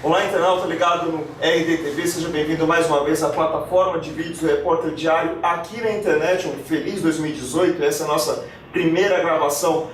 Olá, internauta ligado no RDTV, seja bem-vindo mais uma vez à plataforma de vídeos do Repórter Diário aqui na internet. Um feliz 2018, essa é a nossa primeira gravação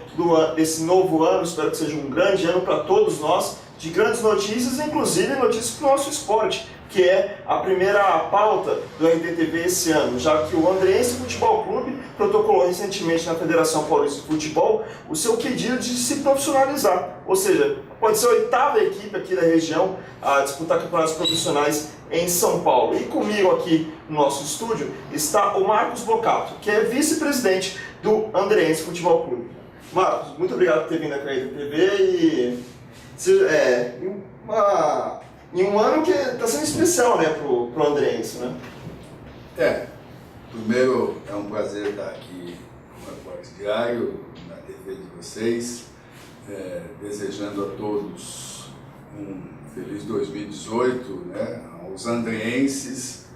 desse novo ano. Espero que seja um grande ano para todos nós, de grandes notícias, inclusive notícias para o nosso esporte, que é a primeira pauta do RDTV esse ano, já que o Andreense Futebol Clube protocolou recentemente na Federação Paulista de Futebol o seu pedido de se profissionalizar, ou seja, pode ser a oitava equipe aqui da região a disputar campeonatos profissionais em São Paulo. E comigo aqui no nosso estúdio está o Marcos Bocato, que é vice-presidente do Andreense Futebol Clube. Marcos, muito obrigado por ter vindo aqui na RDTV em um ano que está sendo especial, né, pro Andreense, né? Primeiro é um prazer estar aqui no Repórter Diário, na TV de vocês, desejando a todos um feliz 2018, né, aos andreenses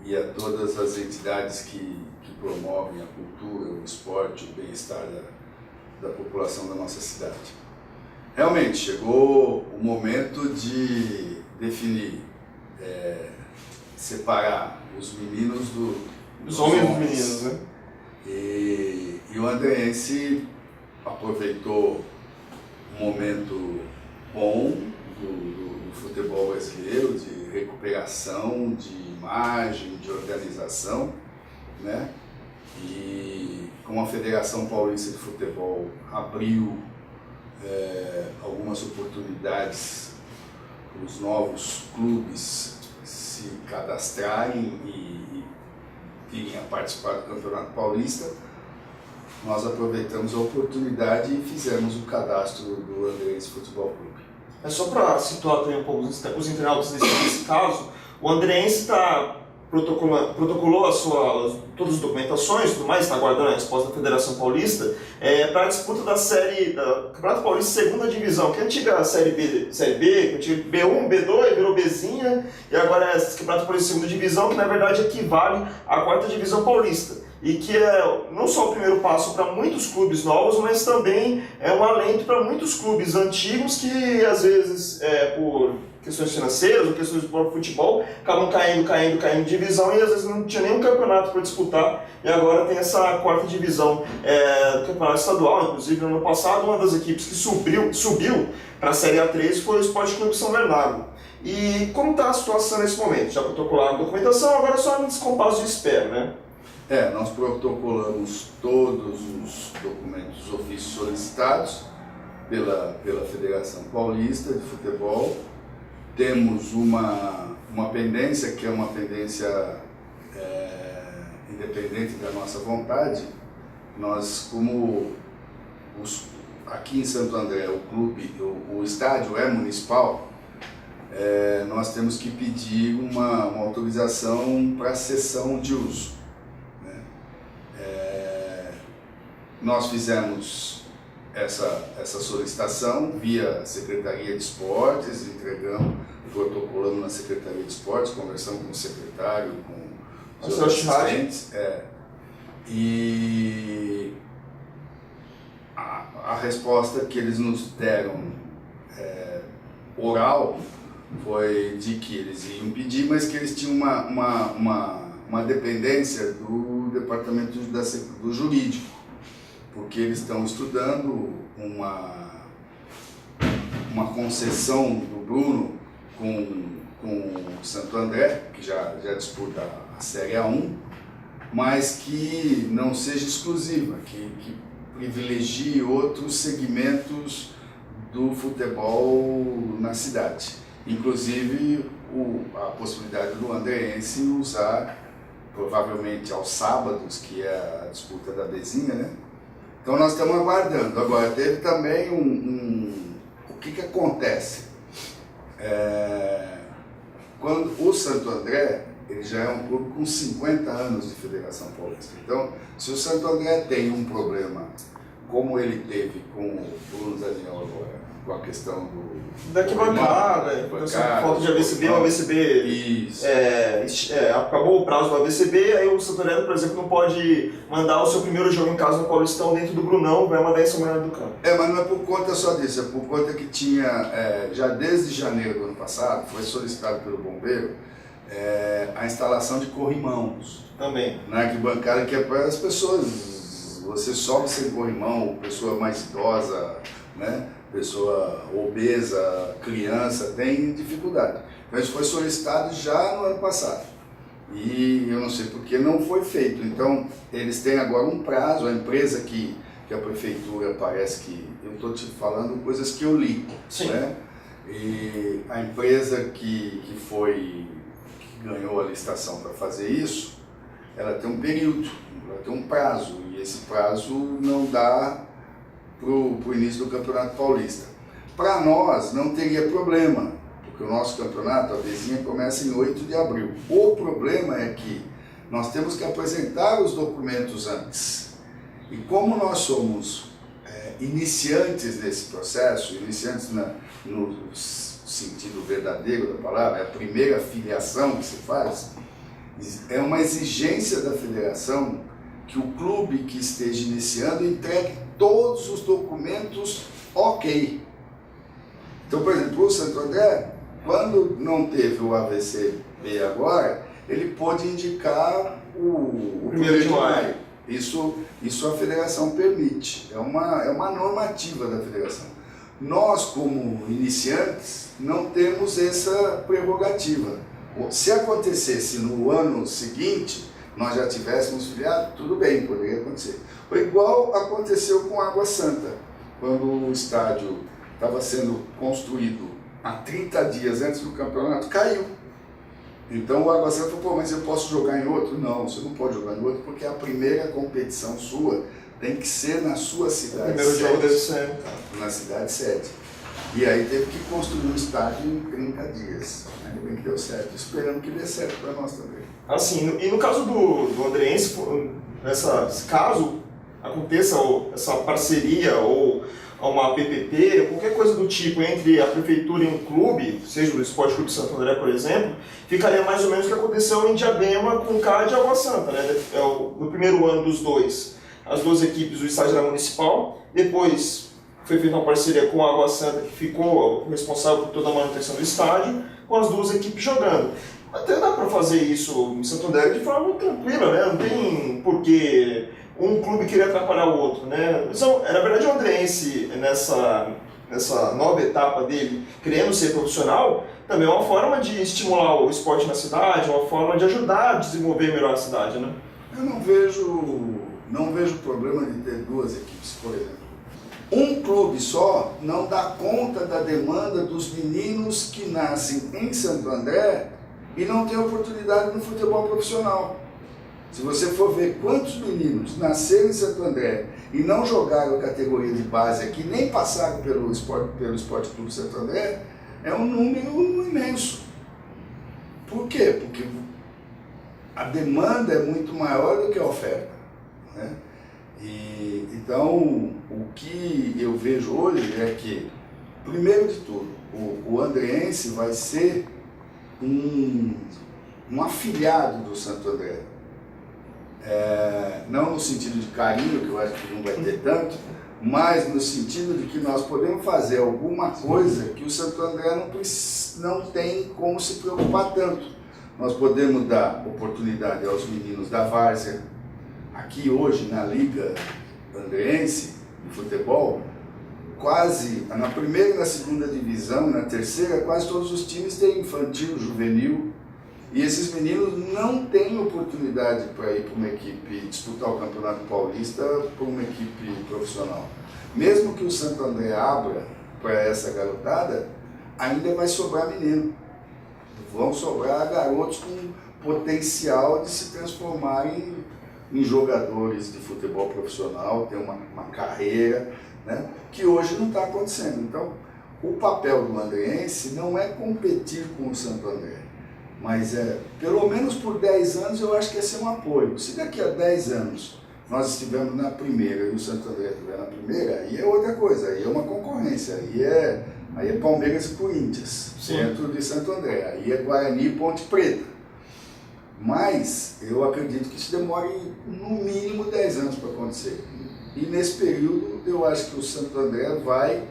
e a todas as entidades que promovem a cultura, o esporte, o bem-estar da população da nossa cidade. Realmente, chegou o momento de definir, separar os meninos dos homens dos meninos, né? E o andreense aproveitou um momento bom do futebol brasileiro, de recuperação, de imagem, de organização, né? E como a Federação Paulista de Futebol abriu algumas oportunidades para os novos clubes se cadastrarem e virem a participar do Campeonato Paulista, nós aproveitamos a oportunidade e fizemos o cadastro do Andreense Futebol Clube. Só para situar também um pouco os internautas nesse caso, o Andreense protocolou todas as documentações e tudo mais, está aguardando a resposta da Federação Paulista para a disputa da Campeonato Paulista Segunda Divisão, que é a antiga Série B, que é antiga B1, B2, virou Bzinha, e agora é esse Campeonato Paulista Segunda Divisão, que na verdade equivale à Quarta Divisão Paulista, e que é não só o primeiro passo para muitos clubes novos, mas também é um alento para muitos clubes antigos que às vezes, por questões financeiras ou questões do próprio futebol, acabam caindo de divisão e às vezes não tinha nenhum campeonato para disputar, e agora tem essa quarta divisão do campeonato estadual. Inclusive no ano passado uma das equipes que subiu para a Série A3 foi o Esporte Clube São Bernardo. E como está a situação nesse momento? Já protocolaram a documentação, agora é só um descompasso de espera, né? Nós protocolamos todos os documentos ofícios solicitados pela Federação Paulista de Futebol. Temos uma pendência, que é uma pendência independente da nossa vontade. Nós, aqui em Santo André, o estádio é municipal, nós temos que pedir uma autorização para cessão de uso, né? Nós fizemos essa solicitação via Secretaria de Esportes, protocolamos na Secretaria de Esportes, conversamos com o secretário, com os assistentes, e a resposta que eles nos deram oral foi de que eles iam pedir, mas que eles tinham uma dependência do departamento do jurídico, porque eles estão estudando uma concessão do Bruno com o Santo André, que já disputa a Série A1, mas que não seja exclusiva, que privilegie outros segmentos do futebol na cidade. Inclusive a possibilidade do andreense usar, provavelmente aos sábados, que é a disputa da Bzinha, né? Então nós estamos aguardando. Agora, teve também o que acontece? Quando o Santo André, ele já é um clube com 50 anos de Federação Paulista. Então, se o Santo André tem um problema como ele teve com o Bruno Daniel agora, com a questão daqui bancada, falta de AVCB, o AVCB acabou o prazo do AVCB, aí o Santo André, por exemplo, não pode mandar o seu primeiro jogo em casa no Paulistão dentro do Brunão, vai mandar em São Bernardo do Campo. Mas não é por conta só disso, é por conta que tinha, já desde janeiro do ano passado, foi solicitado pelo bombeiro, a instalação de corrimãos. Também. Na arquibancada, que é para as pessoas, você sobe sem corrimão, pessoa mais idosa, né? Pessoa obesa, criança, tem dificuldade. Então isso foi solicitado já no ano passado. E eu não sei por que não foi feito. Então eles têm agora um prazo, a empresa que a prefeitura parece que... Eu estou te falando coisas que eu li. Sim. Né? E a empresa que ganhou a licitação para fazer isso, ela tem um período, ela tem um prazo. E esse prazo não dá para o início do Campeonato Paulista. Para nós não teria problema, porque o nosso campeonato, a vizinha, começa em 8 de abril. O problema é que nós temos que apresentar os documentos antes. E como nós somos iniciantes nesse processo, iniciantes no sentido verdadeiro da palavra, é a primeira filiação que se faz, é uma exigência da federação que o clube que esteja iniciando entregue todos os documentos ok. Então, por exemplo, o Santo André, quando não teve o AVCB agora, ele pôde indicar o 1º de maio. Isso a federação permite, é uma normativa da federação. Nós, como iniciantes, não temos essa prerrogativa. Se acontecesse no ano seguinte, nós já tivéssemos filiado, tudo bem, poderia acontecer. Foi igual aconteceu com a Água Santa, quando o estádio estava sendo construído há 30 dias antes do campeonato, caiu. Então o Água Santa falou, pô, mas eu posso jogar em outro? Não, você não pode jogar em outro, porque a primeira competição sua tem que ser na sua cidade. O primeiro jogo deve ser na cidade sede. E aí teve que construir um estádio em 30 dias. Ainda bem que deu certo, esperando que dê certo para nós também. Assim, e no caso do Andreense, nesse caso, aconteça essa parceria ou uma PPP, qualquer coisa do tipo entre a prefeitura e um clube, seja o Esporte Clube Santo André, por exemplo, ficaria mais ou menos o que aconteceu em Diadema com o CAD e Água Santa, né? No primeiro ano dos dois, as duas equipes, o estádio era municipal, depois foi feita uma parceria com a Água Santa, que ficou responsável por toda a manutenção do estádio, com as duas equipes jogando. Até dá para fazer isso em Santo André de forma tranquila, né? Não tem porquê um clube querer atrapalhar o outro, né? Na verdade, o Andreense, nessa nova etapa dele, querendo ser profissional, também é uma forma de estimular o esporte na cidade, uma forma de ajudar a desenvolver melhor a cidade, né? Eu não vejo problema de ter duas equipes, por exemplo. Um clube só não dá conta da demanda dos meninos que nascem em Santo André e não têm oportunidade no futebol profissional. Se você for ver quantos meninos nasceram em Santo André e não jogaram a categoria de base aqui, nem passaram pelo Esporte Clube Santo André, é um número imenso. Por quê? Porque a demanda é muito maior do que a oferta, né? Então, o que eu vejo hoje é que, primeiro de tudo, o Andreense vai ser um afiliado do Santo André. Não no sentido de carinho, que eu acho que não vai ter tanto, mas no sentido de que nós podemos fazer alguma coisa que o Santo André não tem como se preocupar tanto. Nós podemos dar oportunidade aos meninos da várzea. Aqui hoje, na Liga Andreense de futebol, quase na primeira e na segunda divisão, na terceira, quase todos os times têm infantil, juvenil. E esses meninos não têm oportunidade para ir para uma equipe, disputar o Campeonato Paulista por uma equipe profissional. Mesmo que o Santo André abra para essa garotada, ainda vai sobrar menino. Vão sobrar garotos com potencial de se transformarem em jogadores de futebol profissional, ter uma carreira, né, que hoje não está acontecendo. Então, o papel do Andreense não é competir com o Santo André, mas pelo menos por 10 anos eu acho que ia ser um apoio. Se daqui a 10 anos nós estivemos na primeira e o Santo André estiver na primeira, aí é outra coisa, aí é uma concorrência, aí é Palmeiras e Corinthians, dentro de Santo André, aí é Guarani e Ponte Preta. Mas eu acredito que isso demore no mínimo 10 anos para acontecer. E nesse período eu acho que o Santo André vai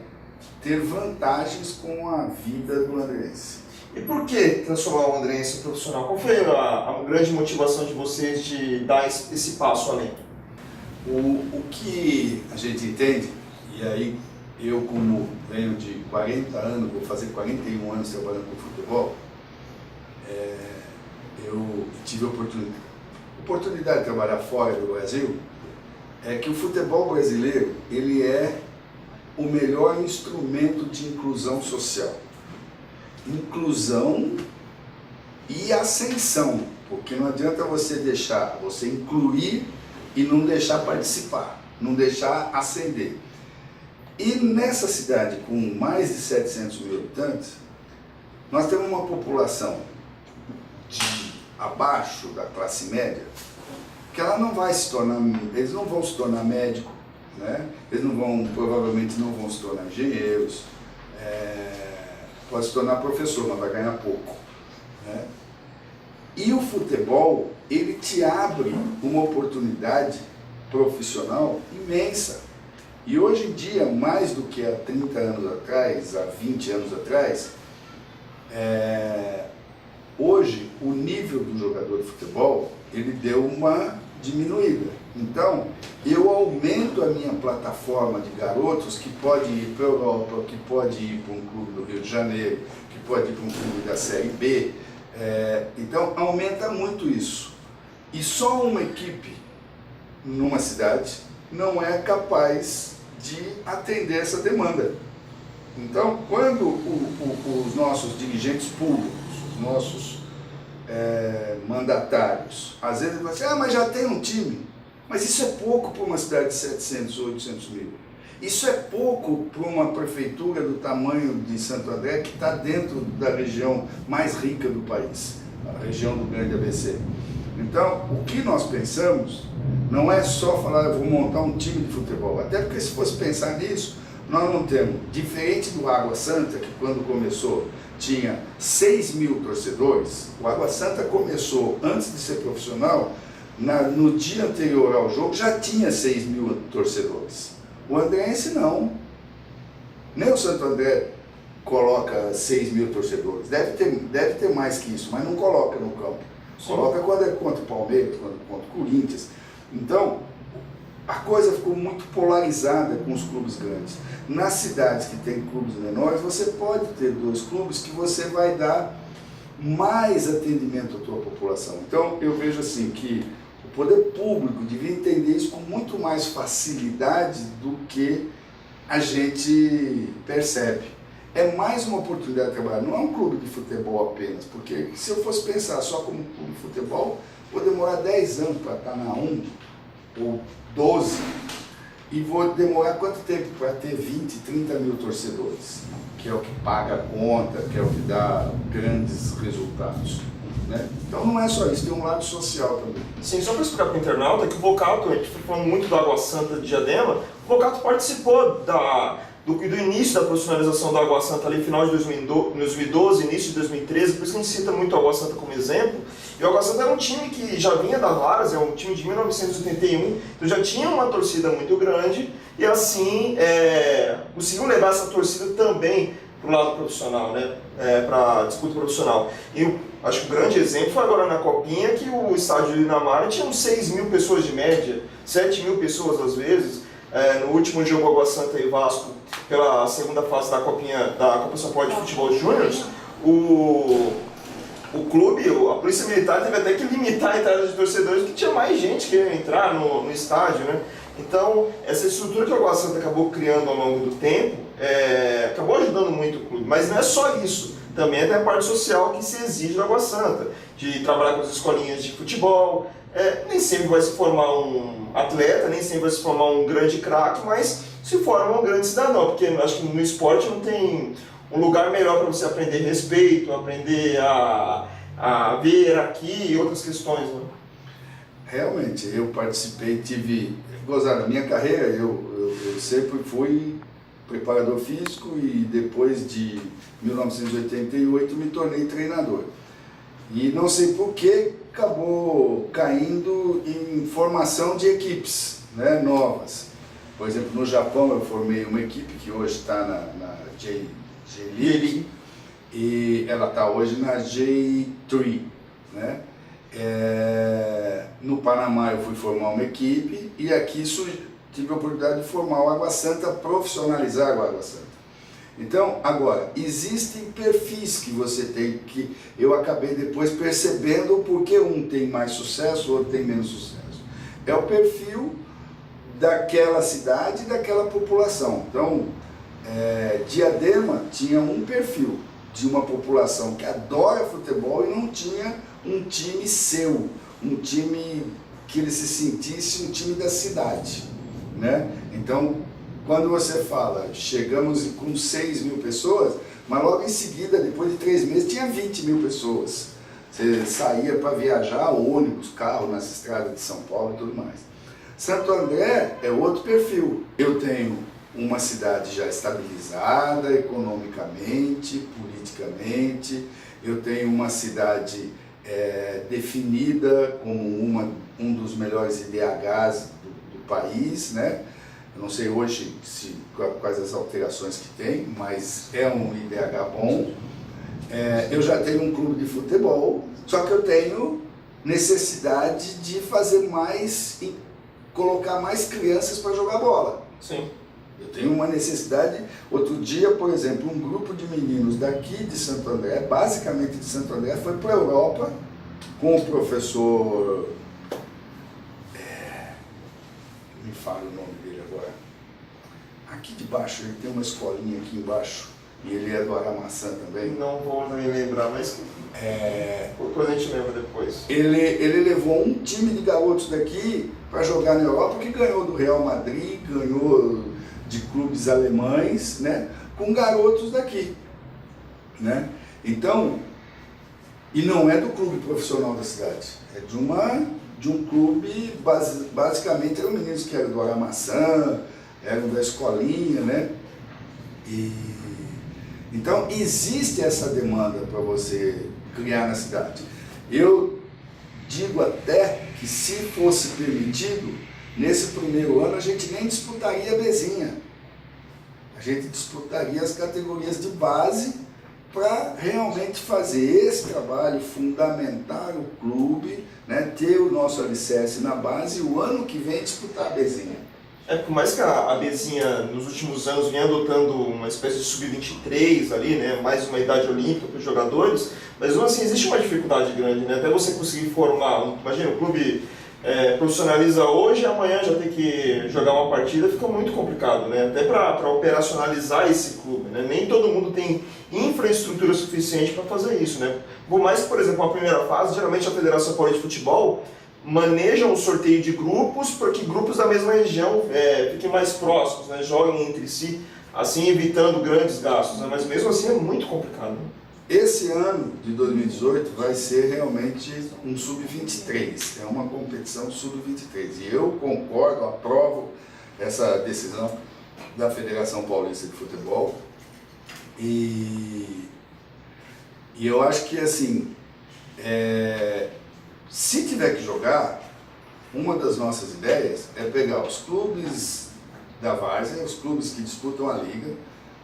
ter vantagens com a vida do andrense. E por que transformar o andrense em profissional? Qual foi a grande motivação de vocês de dar esse passo além? O que a gente entende, e aí eu como venho de 40 anos, vou fazer 41 anos trabalhando com futebol, eu tive a oportunidade de trabalhar fora do Brasil, é que o futebol brasileiro ele é o melhor instrumento de inclusão social. Inclusão e ascensão, porque não adianta você incluir e não deixar participar, não deixar ascender. E nessa cidade com mais de 700 mil habitantes, nós temos uma população abaixo da classe média, que ela não vai se tornar, eles não vão se tornar médico, né? Eles provavelmente não vão se tornar engenheiros, pode se tornar professor, mas vai ganhar pouco, né? E o futebol, ele te abre uma oportunidade profissional imensa. E hoje em dia, mais do que há 30 anos atrás, há 20 anos atrás, hoje o nível do jogador de futebol, ele deu uma diminuída. Então, eu aumento a minha plataforma de garotos que pode ir para a Europa, que pode ir para um clube do Rio de Janeiro, que pode ir para um clube da Série B. Então, aumenta muito isso. E só uma equipe numa cidade não é capaz de atender essa demanda. Então, quando os nossos dirigentes públicos, os nossos mandatários, às vezes falam assim, mas já tem um time. Mas isso é pouco para uma cidade de 700, 800 mil. Isso é pouco para uma prefeitura do tamanho de Santo André, que está dentro da região mais rica do país, a região do Grande ABC. Então, o que nós pensamos não é só falar, eu vou montar um time de futebol. Até porque se fosse pensar nisso, nós não temos, diferente do Água Santa, que quando começou tinha 6 mil torcedores, o Água Santa começou, antes de ser profissional, no dia anterior ao jogo já tinha 6 mil torcedores. O andrense não. Nem o Santo André coloca 6 mil torcedores. Deve ter mais que isso, mas não coloca no campo. Sim. Coloca quando é contra o Palmeiras, quando é contra o Corinthians. Então, a coisa ficou muito polarizada com os clubes grandes. Nas cidades que tem clubes menores, você pode ter 2 clubes que você vai dar mais atendimento à tua população. Então, eu vejo assim que o poder público devia entender isso com muito mais facilidade do que a gente percebe. É mais uma oportunidade de trabalhar, não é um clube de futebol apenas, porque se eu fosse pensar só como um clube de futebol, vou demorar 10 anos para estar na 1, ou 12, e vou demorar quanto tempo para ter 20, 30 mil torcedores, que é o que paga a conta, que é o que dá grandes resultados, né? Então não é só isso, tem um lado social também. Sim, só para explicar para o internauta que o Vocato, a gente foi falando muito do Água Santa de Diadema, o Vocato participou do início da profissionalização do Água Santa ali, final de 2012, início de 2013, por isso que a gente cita muito o Água Santa como exemplo. E o Água Santa era um time que já vinha da Várzea, é um time de 1981, então já tinha uma torcida muito grande e assim conseguiu levar essa torcida também para o lado profissional, né? Para a disputa profissional. E acho que o grande exemplo foi agora na Copinha, que o estádio de Linamar tinha uns 6 mil pessoas de média, 7 mil pessoas às vezes. No último jogo Água Santa e Vasco, pela segunda fase da Copinha, da Copa São Paulo de Futebol Júnior, o clube, a Polícia Militar teve até que limitar a entrada de torcedores, porque tinha mais gente que ia entrar no estádio, né? Então, essa estrutura que o Água Santa acabou criando ao longo do tempo, acabou ajudando muito o clube. Mas não é só isso, também tem a parte social que se exige da Água Santa, de trabalhar com as escolinhas de futebol. Nem sempre vai se formar um atleta, nem sempre vai se formar um grande craque, mas se forma um grande cidadão, porque acho que no esporte não tem um lugar melhor para você aprender respeito, aprender a ver aqui e outras questões, né? Realmente, eu participei, gozado, a minha carreira, eu sempre fui preparador físico e depois de 1988 me tornei treinador. E não sei por que acabou caindo em formação de equipes, né, novas. Por exemplo, no Japão eu formei uma equipe que hoje está na J-League e ela está hoje na J3, né? No Panamá eu fui formar uma equipe e aqui tive a oportunidade de formar o Água Santa, profissionalizar o Água Santa. Então, agora, existem perfis que você tem que eu acabei depois percebendo porque um tem mais sucesso, o outro tem menos sucesso. É o perfil daquela cidade e daquela população. Então, Diadema tinha um perfil de uma população que adora futebol e não tinha um time seu, um time que ele se sentisse um time da cidade, né? Então, quando você fala, chegamos com 6 mil pessoas, mas logo em seguida, depois de 3 meses, tinha 20 mil pessoas. Você saía para viajar, ônibus, carro nas estradas de São Paulo e tudo mais. Santo André é outro perfil. Eu tenho uma cidade já estabilizada economicamente, politicamente, eu tenho uma cidade definida como um dos melhores IDHs do país, né? Eu não sei hoje quais as alterações que tem, mas é um IDH bom. Eu já tenho um clube de futebol, só que eu tenho necessidade de fazer mais, colocar mais crianças para jogar bola. Sim. Eu tenho uma necessidade. Outro dia, por exemplo, um grupo de meninos daqui de Santo André, basicamente de Santo André, foi para a Europa com o professor... me fala o nome dele agora. Aqui de baixo, ele tem uma escolinha aqui embaixo, e ele é do Aramaçã também. Não vou me lembrar, mas depois a gente lembra depois. Ele levou um time de garotos daqui para jogar na Europa, que ganhou do Real Madrid, ganhou de clubes alemães, né, com garotos daqui, né? Então, e não é do clube profissional da cidade, é de um clube, basicamente eram meninos que eram do Aramaçã, eram da escolinha, né? Então, existe essa demanda para você criar na cidade. Eu digo até que, se fosse permitido, nesse primeiro ano a gente nem disputaria a Bezinha. A gente disputaria as categorias de base para realmente fazer esse trabalho, fundamentar o clube, né, ter o nosso alicerce na base e o ano que vem disputar a Bezinha. Por mais que a Bezinha nos últimos anos venha adotando uma espécie de sub-23 ali, né, mais uma idade olímpica para os jogadores, mas mesmo assim existe uma dificuldade grande, né, até você conseguir formar, imagina, o clube profissionaliza hoje e amanhã já tem que jogar uma partida, fica muito complicado, né, até para operacionalizar esse clube, né, nem todo mundo tem infraestrutura suficiente para fazer isso, né, por mais que, por exemplo, na primeira fase, geralmente a Federação Paulista de Futebol manejam o sorteio de grupos para que grupos da mesma região fiquem mais próximos, né, joguem entre si, assim evitando grandes gastos, né, mas mesmo assim é muito complicado. Né? Esse ano de 2018 vai ser realmente um sub-23, é uma competição sub-23 e eu concordo, aprovo essa decisão da Federação Paulista de Futebol e eu acho que assim, se tiver que jogar, uma das nossas ideias é pegar os clubes da várzea, os clubes que disputam a liga,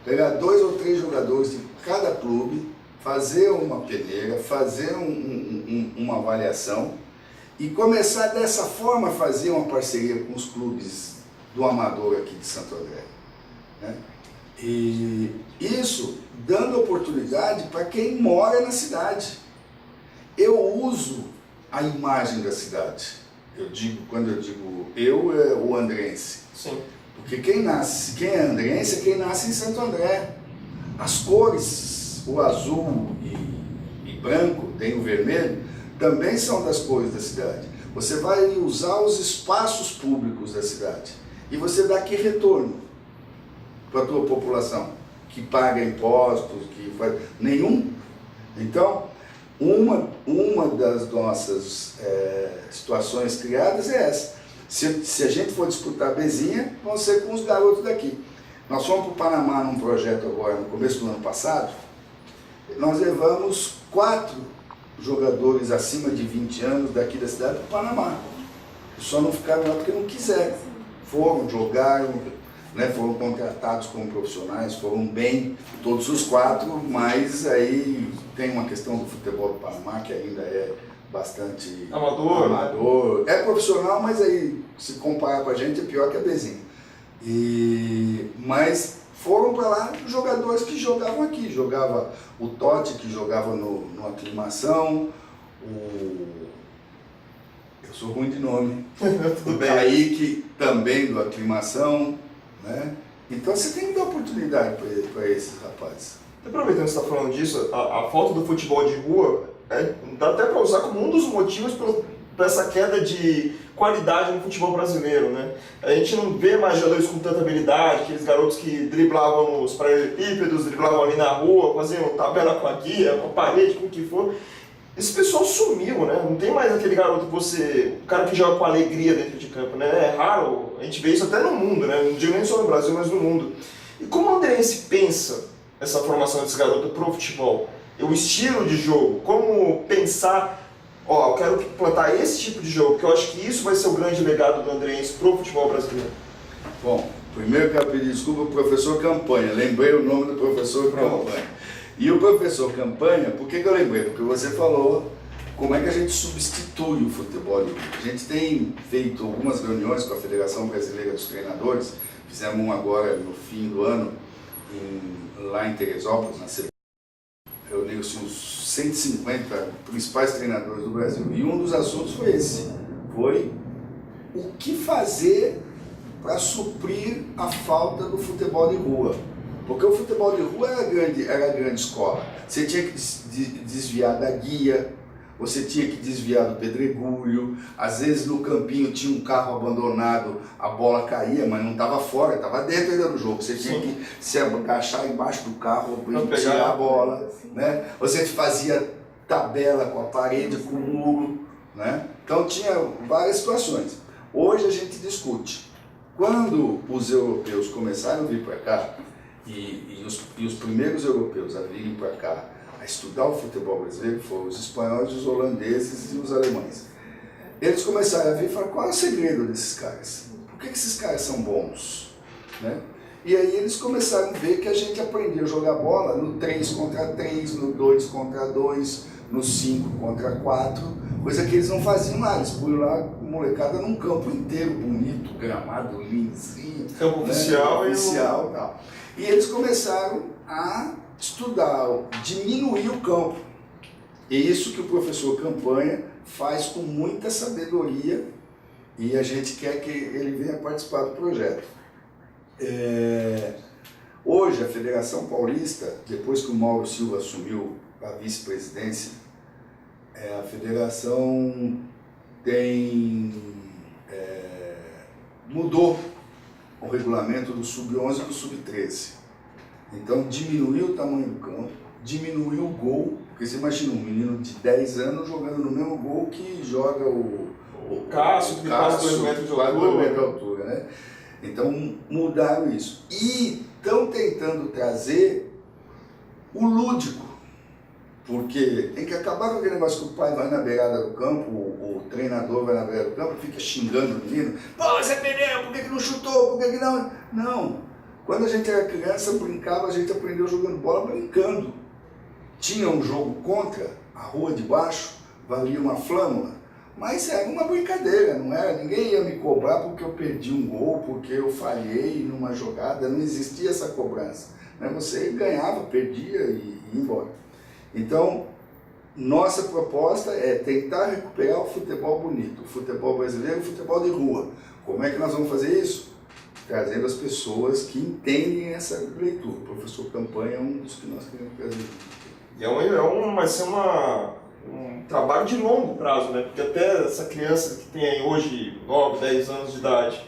pegar 2 ou 3 jogadores de cada clube, fazer uma peneira, fazer uma avaliação e começar dessa forma a fazer uma parceria com os clubes do amador aqui de Santo André, né? E isso dando oportunidade para quem mora na cidade. Eu uso a imagem da cidade. Quando eu digo é o andrense. Sim. Porque quem é andrense é quem nasce em Santo André. As cores, o azul e branco, tem o vermelho, também são das cores da cidade. Você vai usar os espaços públicos da cidade e você dá que retorno para a tua população, que paga impostos, que faz... Nenhum. Então, uma das nossas situações criadas é essa. Se a gente for disputar a Bezinha, vão ser com os garotos daqui. Nós fomos para o Panamá num projeto agora, no começo do ano passado, nós levamos 4 jogadores acima de 20 anos daqui da cidade para o Panamá. Só não ficaram lá porque não quiseram. Foram, jogaram, né, foram contratados como profissionais, foram bem, todos os 4, mas aí tem uma questão do futebol do Panamá que ainda é bastante amador. É profissional, mas aí se comparar com a gente é pior que a Bezinha. Mas foram para lá jogadores que jogavam aqui. Jogava o Totti, que jogava no Aclimação, eu sou ruim de nome, Tudo o bem. Kaique também do Aclimação, né? Então você tem que dar oportunidade para esses rapazes. Aproveitando que você está falando disso, a falta do futebol de rua, dá até para usar como um dos motivos para essa queda de qualidade no futebol brasileiro, né? A gente não vê mais jogadores com tanta habilidade, aqueles garotos que driblavam nos paralelepípedos, driblavam ali na rua, faziam tabela com a guia, com a parede, com o que for. Esse pessoal sumiu, né? Não tem mais aquele garoto o cara que joga com alegria dentro de campo, né? É raro, a gente vê isso até no mundo, né? Não digo nem só no Brasil, mas no mundo. E como o Andreense pensa essa formação desse garoto pro futebol? O estilo de jogo, como pensar, eu quero plantar esse tipo de jogo, porque eu acho que isso vai ser o grande legado do Andreense pro futebol brasileiro. Bom, primeiro eu quero pedir desculpa ao professor Campanha, lembrei o nome do professor Campanha. E o professor Campanha, por que eu lembrei? Porque você falou como é que a gente substitui o futebol. A gente tem feito algumas reuniões com a Federação Brasileira dos Treinadores, fizemos uma agora no fim do ano, lá em Teresópolis, na CBF. Reuniu-se os 150 principais treinadores do Brasil. E um dos assuntos foi esse, foi o que fazer para suprir a falta do futebol de rua. Porque o futebol de rua era a grande escola. Você tinha que desviar da guia, você tinha que desviar do pedregulho, às vezes no campinho tinha um carro abandonado, a bola caía, mas não estava fora, estava dentro ainda do jogo. Você tinha que se agachar embaixo do carro para tirar a bola, né? Você fazia tabela com a parede, com o muro, né? Então tinha várias situações. Hoje a gente discute. Quando os europeus começaram a vir para cá, e os primeiros europeus a virem para cá a estudar o futebol brasileiro foram os espanhóis, os holandeses e os alemães. Eles começaram a vir e falaram, qual é o segredo desses caras? Por que esses caras são bons? Né? E aí eles começaram a ver que a gente aprendia a jogar bola no 3 contra 3, no 2 contra 2, no 5 contra 4, coisa que eles não faziam lá. Eles punham lá molecada num campo inteiro, bonito, gramado, lisinho. Campo oficial e tal. E eles começaram a estudar, diminuir o campo. E isso que o professor Campanha faz com muita sabedoria e a gente quer que ele venha participar do projeto. Hoje a Federação Paulista, depois que o Mauro Silva assumiu a vice-presidência, a federação mudou o regulamento do sub-11 e do sub-13. Então diminuiu o tamanho do campo, diminuiu o gol, porque você imagina um menino de 10 anos jogando no mesmo gol que joga o Cássio, que quase 2 metros de altura, né? Então mudaram isso. E estão tentando trazer o lúdico, porque tem que acabar com aquele negócio que o pai vai na beirada do campo, o treinador vai na beirada do campo e fica xingando o menino. Pô, você perdeu, por que não chutou, por que não? Não. Quando a gente era criança, brincava, a gente aprendeu jogando bola brincando. Tinha um jogo contra a rua de baixo, valia uma flâmula, mas era uma brincadeira, não era? Ninguém ia me cobrar porque eu perdi um gol, porque eu falhei numa jogada, não existia essa cobrança. Né? Você ganhava, perdia e ia embora. Então, nossa proposta é tentar recuperar o futebol bonito, o futebol brasileiro, o futebol de rua. Como é que nós vamos fazer isso? Trazendo as pessoas que entendem essa leitura. O professor Campanha é um dos que nós queremos trazer. E vai ser um trabalho de longo prazo, né? Porque até essa criança que tem aí hoje 9, 10 anos de idade,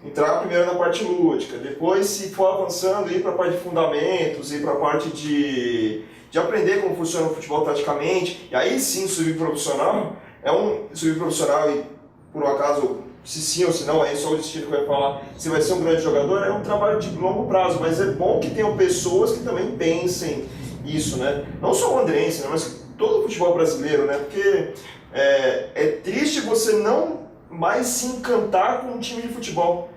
entrar primeiro na parte lúdica, depois se for avançando, ir para a parte de fundamentos, ir para a parte de de aprender como funciona o futebol taticamente, e aí sim subir profissional, subir profissional e por um acaso, se sim ou se não, aí só o destino que vai falar se vai ser um grande jogador, é um trabalho de longo prazo, mas é bom que tenham pessoas que também pensem isso, né? Não só o andrense, né? Mas todo o futebol brasileiro, né? Porque é triste você não mais se encantar com um time de futebol.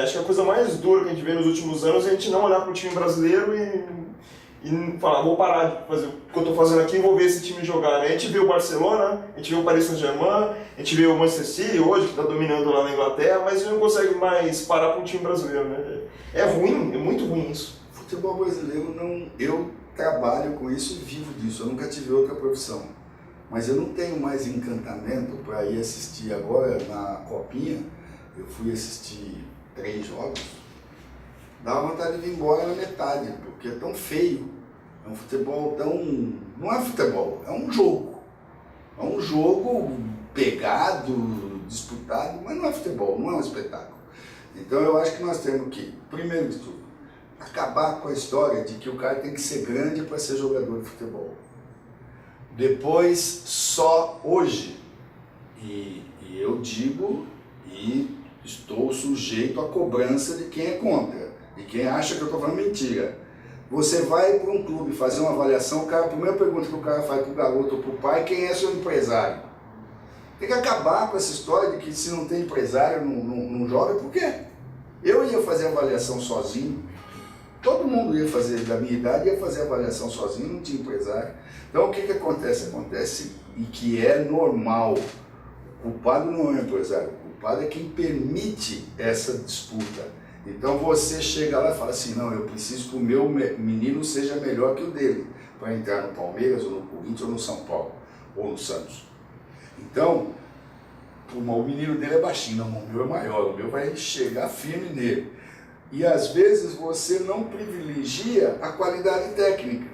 Acho que a coisa mais dura que a gente vê nos últimos anos é a gente não olhar para o time brasileiro e falar, vou parar de fazer o que eu estou fazendo aqui e vou ver esse time jogar, né? A gente vê o Barcelona, a gente vê o Paris Saint-Germain, a gente vê o Manchester City hoje, que está dominando lá na Inglaterra, mas a gente não consegue mais parar para um time brasileiro, né? É ruim, é muito ruim isso. Futebol brasileiro não... Eu trabalho com isso e vivo disso, eu nunca tive outra profissão. Mas eu não tenho mais encantamento para ir assistir agora na Copinha. Eu fui assistir 3 jogos, dá vontade de vir embora na metade, porque é tão feio. É um futebol tão... Não é futebol, é um jogo. É um jogo pegado, disputado, mas não é futebol, não é um espetáculo. Então eu acho que nós temos que, primeiro de tudo, acabar com a história de que o cara tem que ser grande para ser jogador de futebol. Depois, só hoje, e eu digo, e estou sujeito à cobrança de quem é contra, de quem acha que eu estou falando mentira. Você vai para um clube fazer uma avaliação, a primeira pergunta que o cara faz para o garoto ou para o pai, quem é seu empresário? Tem que acabar com essa história de que se não tem empresário não joga, por quê? Eu ia fazer avaliação sozinho, todo mundo ia fazer, da minha idade, ia fazer avaliação sozinho, não tinha empresário. Então o que acontece? Acontece e que é normal. O culpado não é o empresário, o culpado é quem permite essa disputa. Então você chega lá e fala assim, não, eu preciso que o meu menino seja melhor que o dele, para entrar no Palmeiras, ou no Corinthians, ou no São Paulo, ou no Santos. Então, o menino dele é baixinho, não, o meu é maior, o meu vai chegar firme nele. E às vezes você não privilegia a qualidade técnica.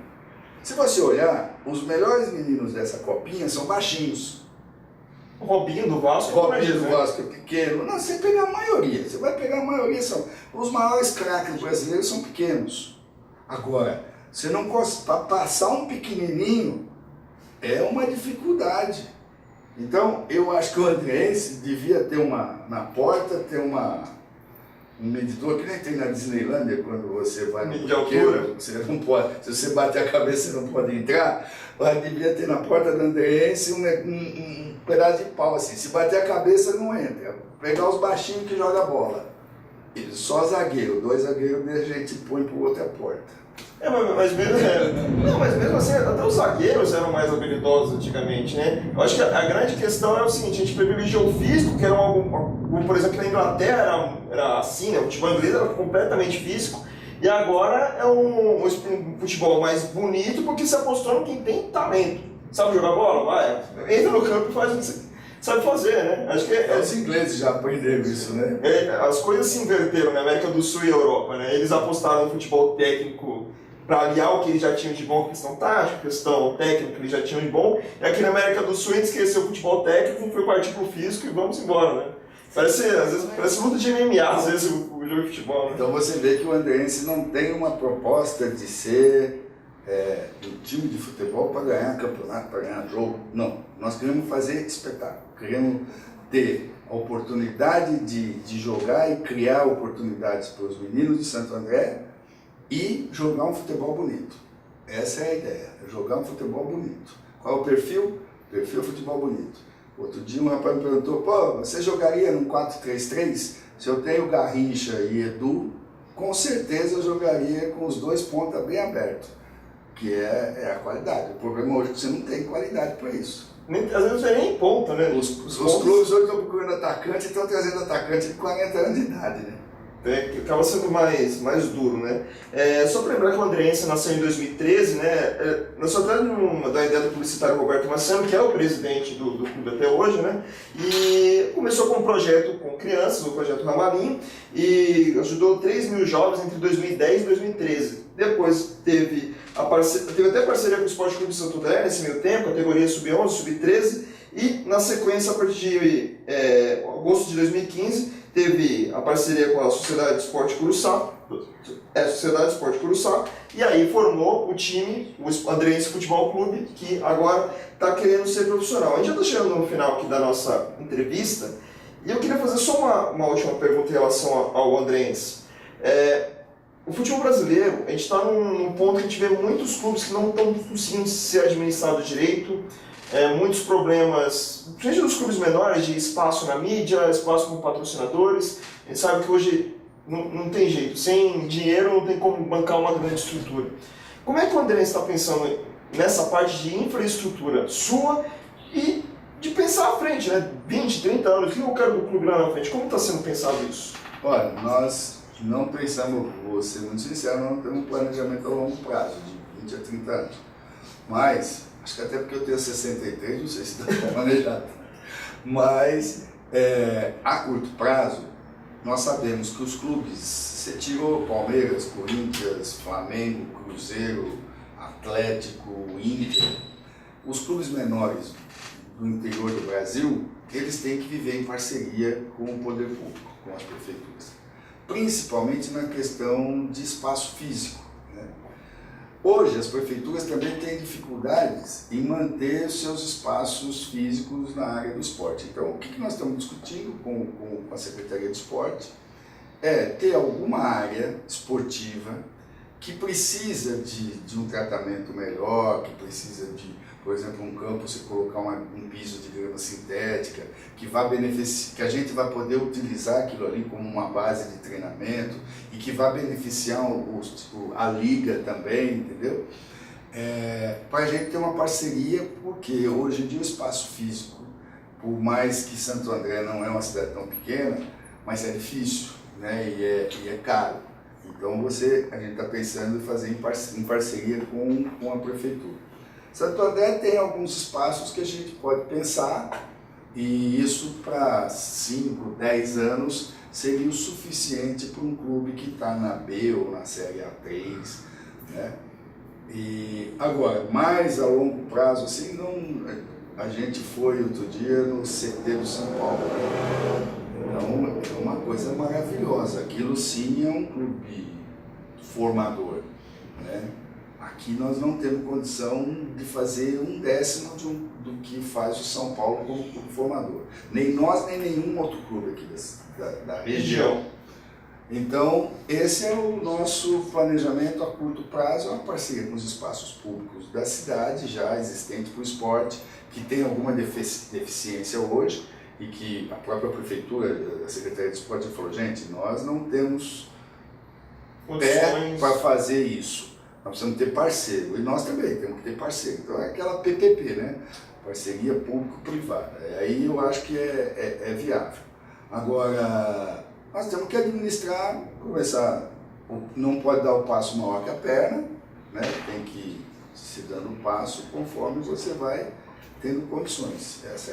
Se você olhar, os melhores meninos dessa copinha são baixinhos. O Robinho do Vasco. O Robinho do Vasco é pequeno. Não, você pega a maioria. Você vai pegar a maioria. Os maiores craques brasileiros são pequenos. Agora, você não para passar um pequenininho é uma dificuldade. Então, eu acho que o andrense devia ter na porta, ter um medidor que nem tem na Disneylândia, quando você vai no altura, você não pode, se você bater a cabeça você não pode entrar, mas devia ter na porta do andrense um pedaço de pau assim, se bater a cabeça não entra, pegar os baixinhos que jogam bola, só zagueiro, 2 zagueiros a gente põe para outra porta. Mas mesmo assim, até os zagueiros eram mais habilidosos antigamente, né? Eu acho que a grande questão é o seguinte, a gente privilegiou o físico, que era algo, por exemplo, na Inglaterra era assim, né? O futebol inglês era completamente físico, e agora é um futebol mais bonito porque se apostou em quem tem talento. Sabe jogar bola? Vai, entra no campo e faz o que você sabe fazer, né? Acho que os ingleses já aprenderam isso, né? As coisas se inverteram na América do Sul e Europa, né? Eles apostaram no futebol técnico para aliar o que eles já tinham de bom, questão tática, questão técnica que eles já tinham de bom, e aqui na América do Sul a gente esqueceu o futebol técnico, foi partir pro físico e vamos embora, né? Às vezes parece luta de MMA, às vezes, o jogo de futebol, né? Então você vê que o andrense não tem uma proposta de ser um time de futebol para ganhar campeonato, para ganhar jogo. Não, nós queremos fazer espetáculo, queremos ter a oportunidade de jogar e criar oportunidades para os meninos de Santo André e jogar um futebol bonito. Essa é a ideia, jogar um futebol bonito. Qual é o perfil? Perfil futebol bonito. Outro dia um rapaz me perguntou, pô, você jogaria num 4-3-3? Se eu tenho Garrincha e Edu, com certeza eu jogaria com os 2 pontas bem abertos, que é a qualidade. O problema hoje é que você não tem qualidade para isso. Às vezes não é nem ponta, né? Os clubes hoje estão procurando atacante e estão trazendo atacante de 40 anos de idade, né? Que acaba sendo mais duro, né? Só para lembrar que o Andrense nasceu em 2013, né? Nós só trazendo da ideia do publicitário Roberto Marciano, que é o presidente do clube até hoje, né? E começou com um projeto com crianças, o projeto Ramarim, e ajudou 3 mil jovens entre 2010 e 2013. Depois teve até parceria com o Esporte Clube de Santo André, nesse meio tempo, categoria sub-11, sub-13, e na sequência, a partir de agosto de 2015, teve a parceria com a Sociedade de Esporte Curuçá, Sociedade Esporte Curuçá, e aí formou o time, o Andrense Futebol Clube, que agora está querendo ser profissional. A gente já está chegando no final aqui da nossa entrevista, e eu queria fazer só uma última pergunta em relação ao Andrense. O futebol brasileiro, a gente está num ponto que a gente vê muitos clubes que não estão conseguindo ser administrados direito, muitos problemas, principalmente nos clubes menores, de espaço na mídia, espaço com patrocinadores. A gente sabe que hoje não tem jeito, sem dinheiro não tem como bancar uma grande estrutura. Como é que o Andrense está pensando nessa parte de infraestrutura sua e de pensar à frente, né? 20, 30 anos, o que eu quero do clube lá na frente? Como está sendo pensado isso? Olha, nós não pensamos, vou ser muito sincero, não temos um planejamento a longo prazo, de 20 a 30 anos. Mas, acho que até porque eu tenho 63, não sei se está planejado. Mas, a curto prazo, nós sabemos que os clubes, você tirou Palmeiras, Corinthians, Flamengo, Cruzeiro, Atlético, Inter, os clubes menores do interior do Brasil, eles têm que viver em parceria com o poder público, com as prefeituras, principalmente na questão de espaço físico, né? Hoje as prefeituras também têm dificuldades em manter seus espaços físicos na área do esporte. Então, o que nós estamos discutindo com a Secretaria de Esporte é ter alguma área esportiva que precisa de um tratamento melhor, que precisa de, por exemplo, um campo, você colocar um piso de grama sintética, que vai beneficiar, que a gente vai poder utilizar aquilo ali como uma base de treinamento e que vai beneficiar a liga também, entendeu? Para a gente ter uma parceria, porque hoje em dia o espaço físico, por mais que Santo André não é uma cidade tão pequena, mas é difícil, né? E é caro. Então a gente está pensando em fazer em parceria com a prefeitura. Santo André tem alguns espaços que a gente pode pensar, e isso para 5, 10 anos seria o suficiente para um clube que está na B ou na Série A3, né? E agora, mais a longo prazo, assim, não, a gente foi outro dia no CT do São Paulo, né? Então é uma coisa maravilhosa, aquilo sim é um clube formador, né? Aqui nós não temos condição de fazer 1/10 do que faz o São Paulo como clube formador. Nem nós, nem nenhum outro clube aqui da região. Então, esse é o nosso planejamento a curto prazo, uma parceria com os espaços públicos da cidade, já existente para o esporte, que tem alguma deficiência hoje, e que a própria prefeitura, a Secretaria de Esporte falou, gente, nós não temos pé para fazer isso. Nós precisamos ter parceiro, e nós também temos que ter parceiro. Então é aquela PPP, né? Parceria público-privada. Aí eu acho que é viável. Agora, nós temos que administrar, começar, não pode dar o passo maior que a perna, né? Tem que ir se dando o passo conforme você vai tendo condições. Esse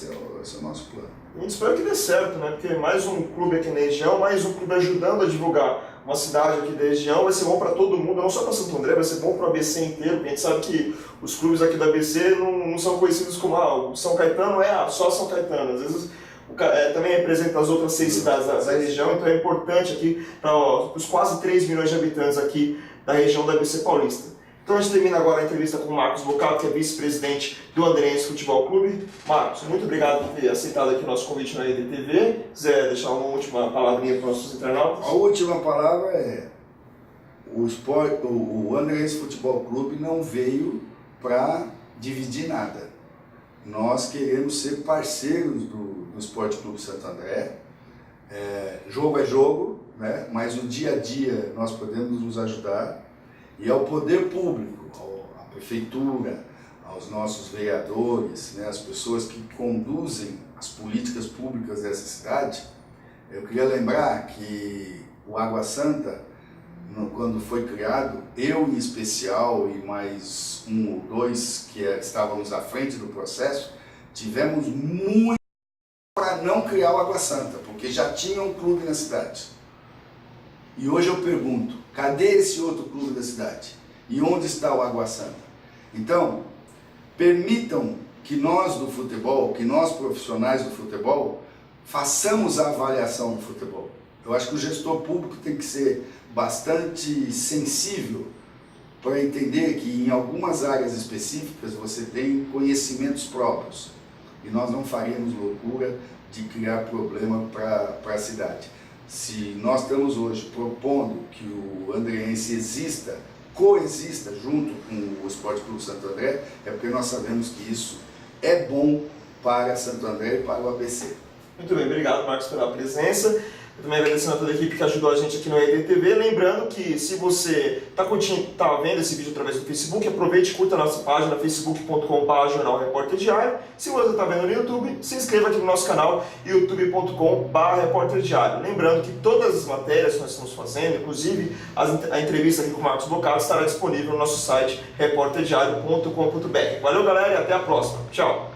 é o nosso plano. A gente espera que dê certo, né? Porque mais um clube aqui na região, mais um clube ajudando a divulgar uma cidade aqui da região, vai ser bom para todo mundo, não só para Santo André, vai ser bom para o ABC inteiro, porque a gente sabe que os clubes aqui da ABC não são conhecidos como o São Caetano só São Caetano, às vezes também representa as outras 6 cidades da região, então é importante aqui para os quase 3 milhões de habitantes aqui da região da ABC Paulista. Então a gente termina agora a entrevista com o Marcos Bocato, que é vice-presidente do Andrense Futebol Clube. Marcos, muito obrigado por ter aceitado aqui o nosso convite na EDTV. Quiser deixar uma última palavrinha para os nossos internautas? A última palavra é: o Andrense Futebol Clube não veio para dividir nada. Nós queremos ser parceiros do Esporte Clube Santo André. Jogo é jogo, né? Mas no dia a dia nós podemos nos ajudar. E ao poder público, à prefeitura, aos nossos vereadores, né, as pessoas que conduzem as políticas públicas dessa cidade, eu queria lembrar que o Água Santa, quando foi criado, eu em especial e mais 1 ou 2 que estávamos à frente do processo, tivemos muito para não criar o Água Santa, porque já tinha um clube na cidade. E hoje eu pergunto, cadê esse outro clube da cidade? E onde está o Água Santa? Então, permitam que nós do futebol, que nós profissionais do futebol, façamos a avaliação do futebol. Eu acho que o gestor público tem que ser bastante sensível para entender que em algumas áreas específicas você tem conhecimentos próprios e nós não faríamos loucura de criar problema para a cidade. Se nós estamos hoje propondo que o andreense coexista junto com o Esporte Clube Santo André, é porque nós sabemos que isso é bom para Santo André e para o ABC. Muito bem, obrigado, Marcos, pela presença. Eu também agradecendo a toda a equipe que ajudou a gente aqui no EDTV. Lembrando que se você está vendo esse vídeo através do Facebook, aproveite e curta a nossa página facebook.com/Jornal Repórter Diário. Se você está vendo no YouTube, se inscreva aqui no nosso canal youtube.com/Repórter Diário. Lembrando que todas as matérias que nós estamos fazendo, inclusive a entrevista aqui com o Marcos Bocado, estará disponível no nosso site repórterdiario.com.br. Valeu, galera, e até a próxima. Tchau!